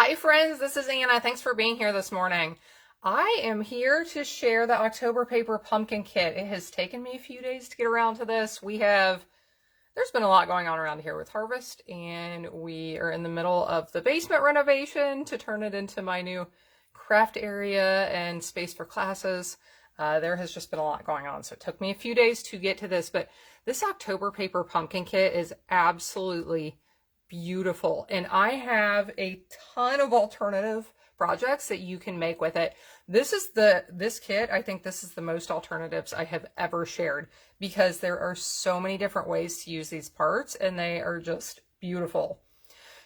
Hi friends, this is Anna. Thanks for being here this morning. I am here to share the October paper pumpkin kit. It has taken me a few days to get around to this. There's been a lot going on around here with harvest, and we are in the middle of the basement renovation to turn it into my new craft area and space for classes. There has just been a lot going on, so it took me a few days to get to this, but this October paper pumpkin kit is absolutely beautiful, and I have a ton of alternative projects that you can make with it. This kit, I think this is the most alternatives I have ever shared because there are so many different ways to use these parts and they are just beautiful.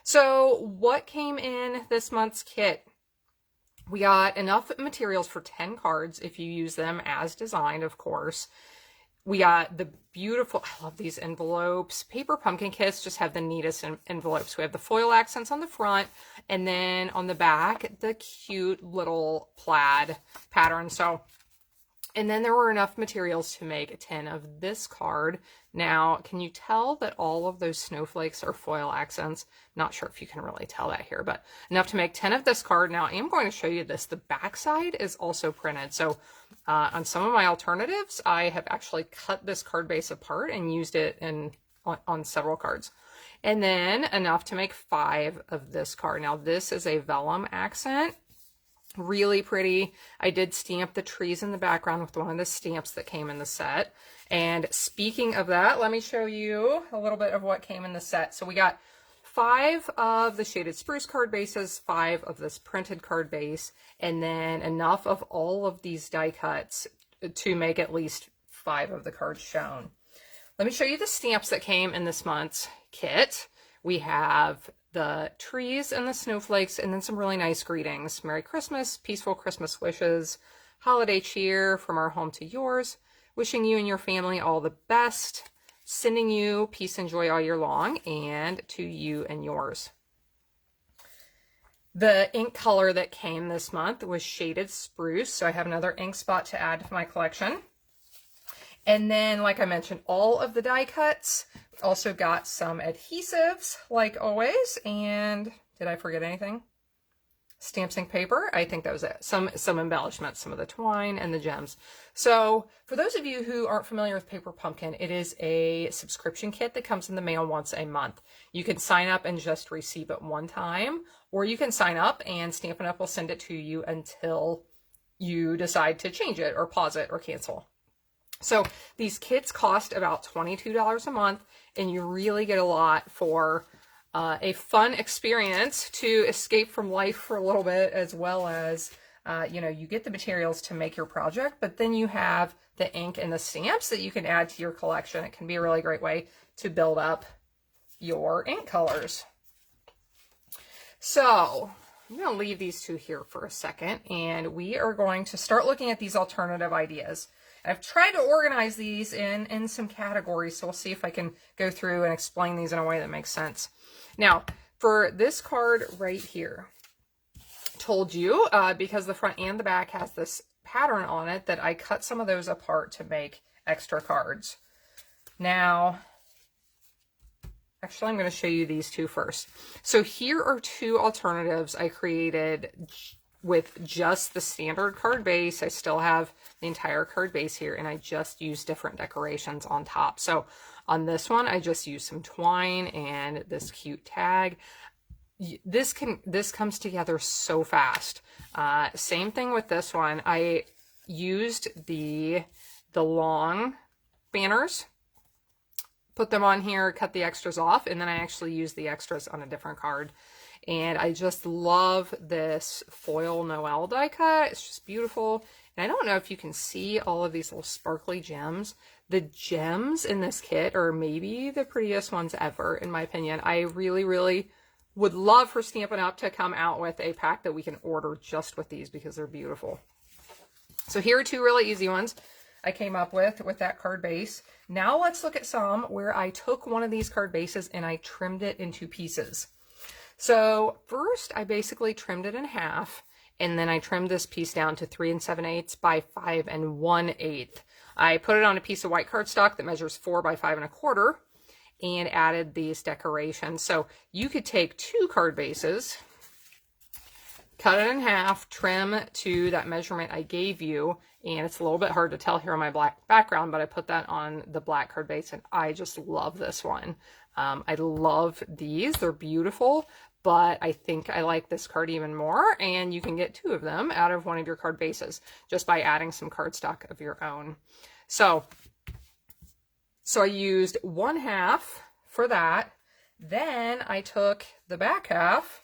So what came in this month's kit? We got enough materials for 10 cards if you use them as designed, of course. We got the beautiful, I love these envelopes. Paper pumpkin kits just have the neatest envelopes. We have the foil accents on the front, and then on the back, the cute little plaid pattern. And then there were enough materials to make 10 of this card. Now, can you tell that all of those snowflakes are foil accents? Not sure if you can really tell that here, but enough to make 10 of this card. Now, I am going to show you this. The back side is also printed. So on some of my alternatives, I have actually cut this card base apart and used it on several cards. And then enough to make 5 of this card. Now, this is a vellum accent. Really pretty. I did stamp the trees in the background with one of the stamps that came in the set. And speaking of that, let me show you a little bit of what came in the set. So we got 5 of the shaded spruce card bases, 5 of this printed card base, and then enough of all of these die cuts to make at least 5 of the cards shown. Let me show you the stamps that came in this month's kit. We have the trees and the snowflakes, and then some really nice greetings. Merry Christmas, peaceful Christmas wishes, holiday cheer from our home to yours, wishing you and your family all the best, sending you peace and joy all year long, and to you and yours. The ink color that came this month was shaded spruce, so I have another ink spot to add to my collection. And then, like I mentioned, all of the die cuts. Also got some adhesives, like always. And did I forget anything? Stamp ink paper. I think that was it. Some embellishments, some of the twine and the gems. So for those of you who aren't familiar with Paper Pumpkin, it is a subscription kit that comes in the mail once a month. You can sign up and just receive it one time, or you can sign up and Stampin' Up will send it to you until you decide to change it or pause it or cancel. So these kits cost about $22 a month, and you really get a lot for a fun experience to escape from life for a little bit, as well as, you get the materials to make your project, but then you have the ink and the stamps that you can add to your collection. It can be a really great way to build up your ink colors. So I'm going to leave these two here for a second, and we are going to start looking at these alternative ideas. I've tried to organize these in some categories, so we'll see if I can go through and explain these in a way that makes sense. Now, for this card right here, told you, because the front and the back has this pattern on it, that I cut some of those apart to make extra cards. Now, actually, I'm going to show you these two first. So here are 2 alternatives I created with just the standard card base. I still have the entire card base here, and I just use different decorations on top. So on this one, I just use some twine and this cute tag. This comes together so fast. Same thing with this one. I used the long banners, put them on here, cut the extras off, and then I actually used the extras on a different card. And I just love this foil Noel die cut. It's just beautiful. And I don't know if you can see all of these little sparkly gems. The gems in this kit are maybe the prettiest ones ever, in my opinion. I really, really would love for Stampin' Up to come out with a pack that we can order just with these because they're beautiful. So here are 2 really easy ones I came up with that card base. Now let's look at some where I took one of these card bases and I trimmed it into pieces. So first, I basically trimmed it in half, and then I trimmed this piece down to 3 7/8 by 5 1/8. I put it on a piece of white cardstock that measures 4 by 5 1/4, and added these decorations. So you could take 2 card bases cut it in half, trim to that measurement I gave you, and it's a little bit hard to tell here on my black background, but I put that on the black card base, and I just love this one. I love these. They're beautiful, but I think I like this card even more, and you can get 2 of them out of one of your card bases just by adding some cardstock of your own. So I used 1/2 for that. Then I took the back half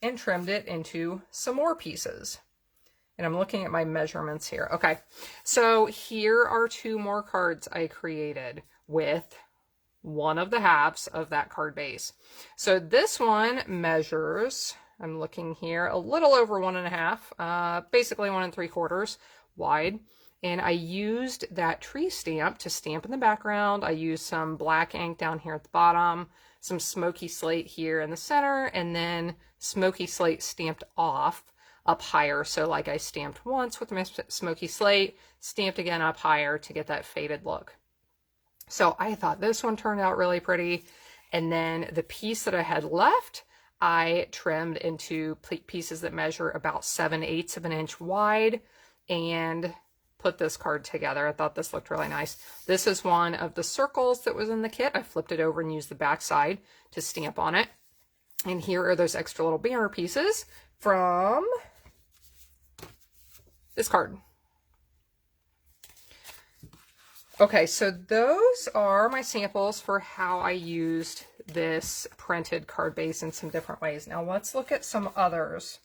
and trimmed it into some more pieces. And I'm looking at my measurements here. Okay, so here are 2 more cards I created with one of the halves of that card base. So this one measures, I'm looking here, a little over 1.5, basically 1 3/4 wide. And I used that tree stamp to stamp in the background. I used some black ink down here at the bottom, some smoky slate here in the center, and then smoky slate stamped off up higher. So like I stamped once with my smoky slate, stamped again up higher to get that faded look. So I thought this one turned out really pretty. And then the piece that I had left, I trimmed into pieces that measure about 7/8 of an inch wide and put this card together. I thought this looked really nice. This is one of the circles that was in the kit. I flipped it over and used the back side to stamp on it. And here are those extra little banner pieces from this card. Okay, so those are my samples for how I used this printed card base in some different ways. Now let's look at some others.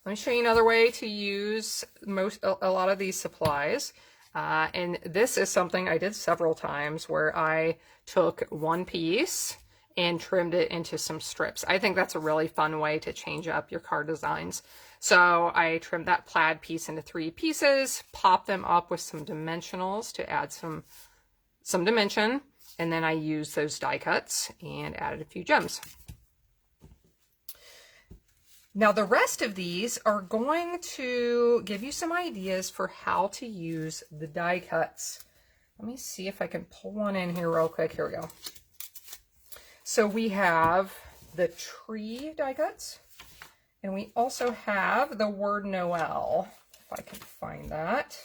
Let me show you another way to use a lot of these supplies. And this is something I did several times where I took one piece and trimmed it into some strips. I think that's a really fun way to change up your card designs. So I trimmed that plaid piece into 3 pieces, popped them up with some dimensionals to add some dimension, and then I used those die cuts and added a few gems. Now the rest of these are going to give you some ideas for how to use the die cuts. Let me see if I can pull one in here real quick. Here we go. So we have the tree die cuts, and we also have the word Noel, if I can find that.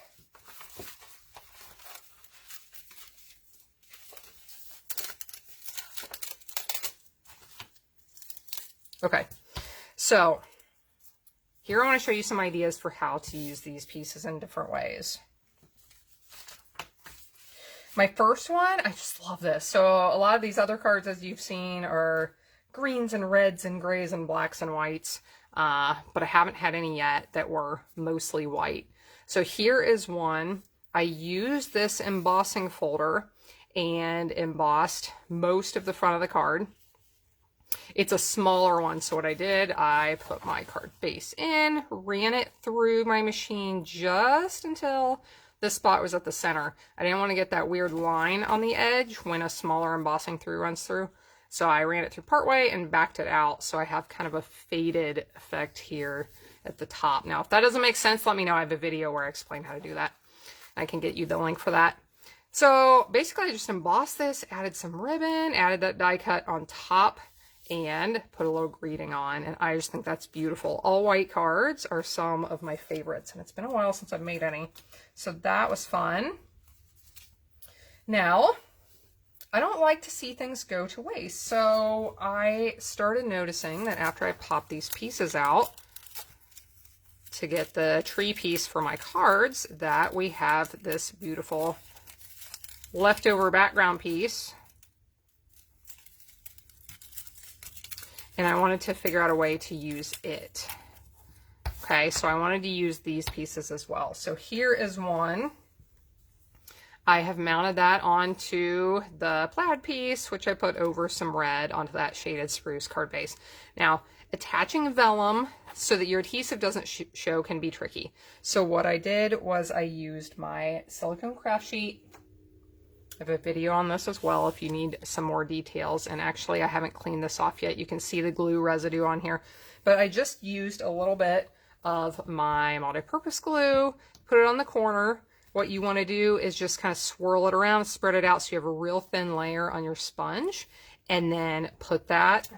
Okay. So here I want to show you some ideas for how to use these pieces in different ways. My first one, I just love this. So a lot of these other cards, as you've seen, are greens and reds and grays and blacks and whites, but I haven't had any yet that were mostly white. So here is one. I used this embossing folder and embossed most of the front of the card. It's a smaller one, so what I did, I put my card base in, ran it through my machine just until this spot was at the center. I didn't want to get that weird line on the edge when a smaller embossing through runs through. So I ran it through partway and backed it out, so I have kind of a faded effect here at the top. Now, if that doesn't make sense, let me know. I have a video where I explain how to do that. I can get you the link for that. So basically, I just embossed this, added some ribbon, added that die cut on top, and put a little greeting on, and I just think that's beautiful. All white cards are some of my favorites, and it's been a while since I've made any, so that was fun. Now, I don't like to see things go to waste, so I started noticing that after I pop these pieces out to get the tree piece for my cards, that we have this beautiful leftover background piece. And I wanted to figure out a way to use it. Okay, so I wanted to use these pieces as well. So here is one. I have mounted that onto the plaid piece, which I put over some red onto that shaded spruce card base. Now, attaching vellum so that your adhesive doesn't show can be tricky. So what I did was I used my silicone craft sheet. I have a video on this as well if you need some more details, and actually I haven't cleaned this off yet. You can see the glue residue on here, but I just used a little bit of my multi-purpose glue, put it on the corner. What you want to do is just kind of swirl it around, spread it out so you have a real thin layer on your sponge, and then put that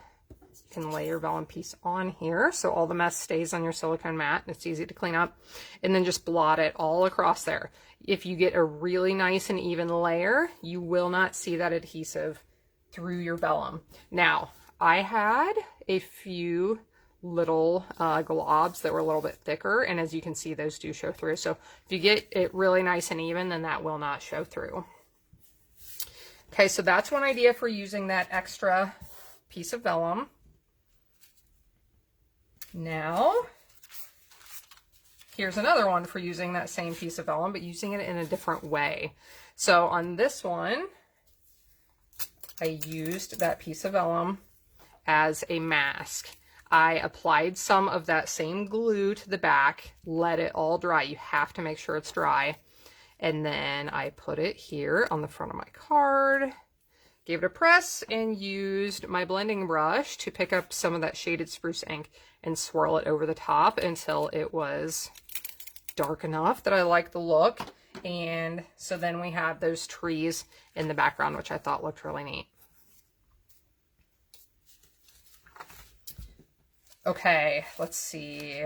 You can lay your vellum piece on here so all the mess stays on your silicone mat. It's easy to clean up. And then just blot it all across there. If you get a really nice and even layer, you will not see that adhesive through your vellum. Now, I had a few little globs that were a little bit thicker, and as you can see, those do show through. So if you get it really nice and even, then that will not show through. Okay, so that's one idea for using that extra piece of vellum. Now, here's another one for using that same piece of vellum, but using it in a different way. So on this one, I used that piece of vellum as a mask. I applied some of that same glue to the back, let it all dry. You have to make sure it's dry. And then I put it here on the front of my card, gave it a press, and used my blending brush to pick up some of that shaded spruce ink and swirl it over the top until it was dark enough that I like the look. And so then we have those trees in the background, which I thought looked really neat. Okay, let's see.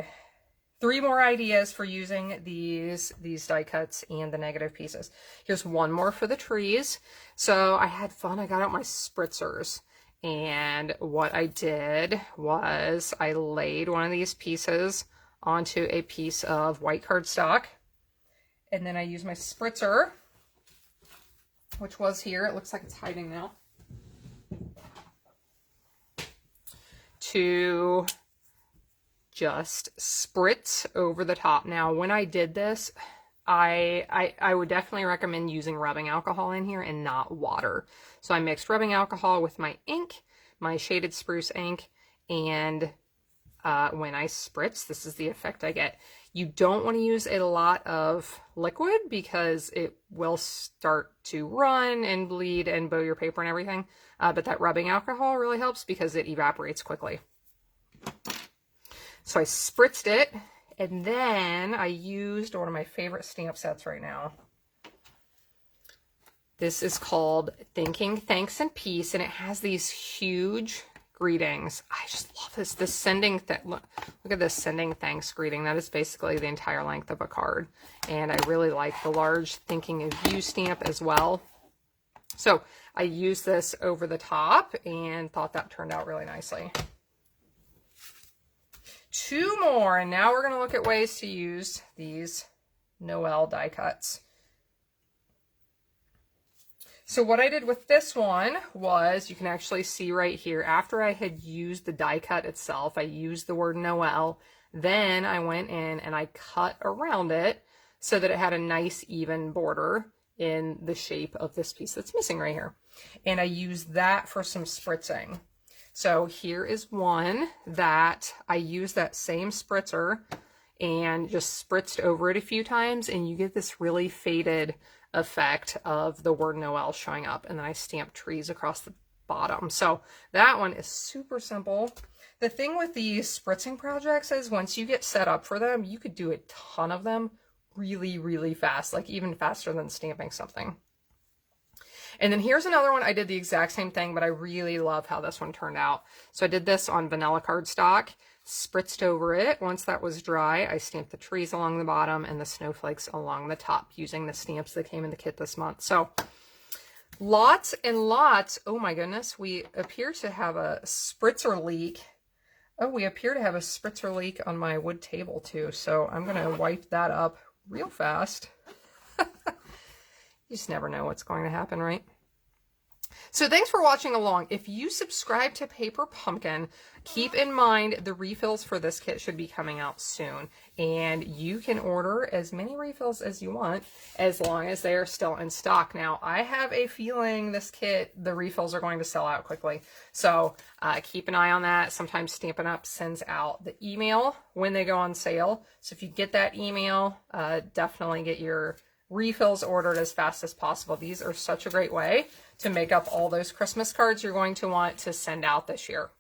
3 more ideas for using these die cuts and the negative pieces. Here's one more for the trees. So I had fun. I got out my spritzers. And what I did was I laid one of these pieces onto a piece of white cardstock. And then I used my spritzer, which was here. It looks like it's hiding now. To just spritz over the top. Now, when I did this, I would definitely recommend using rubbing alcohol in here and not water. So I mixed rubbing alcohol with my ink, my shaded spruce ink, and when I spritz, this is the effect I get. You don't want to use a lot of liquid because it will start to run and bleed and bow your paper and everything. But that rubbing alcohol really helps because it evaporates quickly. So I spritzed it, and then I used one of my favorite stamp sets right now. This is called Thinking Thanks and Peace, and it has these huge greetings. I just love this. This sending, look at this sending thanks greeting. That is basically the entire length of a card. And I really like the large Thinking of You stamp as well. So I used this over the top and thought that turned out really nicely. 2 more, and now we're going to look at ways to use these Noel die cuts. So what I did with this one was, you can actually see right here, after I had used the die cut itself, I used the word Noel, then I went in and I cut around it so that it had a nice even border in the shape of this piece that's missing right here. And I used that for some spritzing. So here is one that I used that same spritzer and just spritzed over it a few times, and you get this really faded effect of the word Noel showing up. And then I stamped trees across the bottom. So that one is super simple. The thing with these spritzing projects is once you get set up for them, you could do a ton of them really, really fast, like even faster than stamping something. And then here's another one. I did the exact same thing, but I really love how this one turned out. So I did this on vanilla cardstock, spritzed over it. Once that was dry, I stamped the trees along the bottom and the snowflakes along the top using the stamps that came in the kit this month. So lots and lots. Oh my goodness, we appear to have a spritzer leak. Oh, we appear to have a spritzer leak on my wood table too. So I'm going to wipe that up real fast. You just never know what's going to happen, right? So thanks for watching along. If you subscribe to Paper Pumpkin, keep in mind the refills for this kit should be coming out soon. And you can order as many refills as you want as long as they are still in stock. Now, I have a feeling this kit, the refills are going to sell out quickly. So keep an eye on that. Sometimes Stampin' Up! Sends out the email when they go on sale. So if you get that email, definitely get your refills ordered as fast as possible. These are such a great way to make up all those Christmas cards you're going to want to send out this year.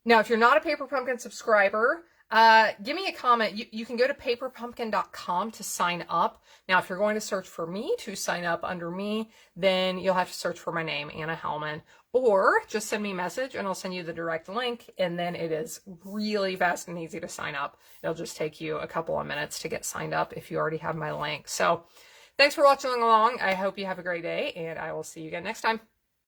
Now, if you're not a Paper Pumpkin subscriber, give me a comment. You can go to paperpumpkin.com to sign up. Now, if you're going to search for me to sign up under me, then you'll have to search for my name, Anna Hellman. or just send me a message and I'll send you the direct link. And then it is really fast and easy to sign up. It'll just take you a couple of minutes to get signed up if you already have my link. So thanks for watching along. I hope you have a great day, and I will see you again next time.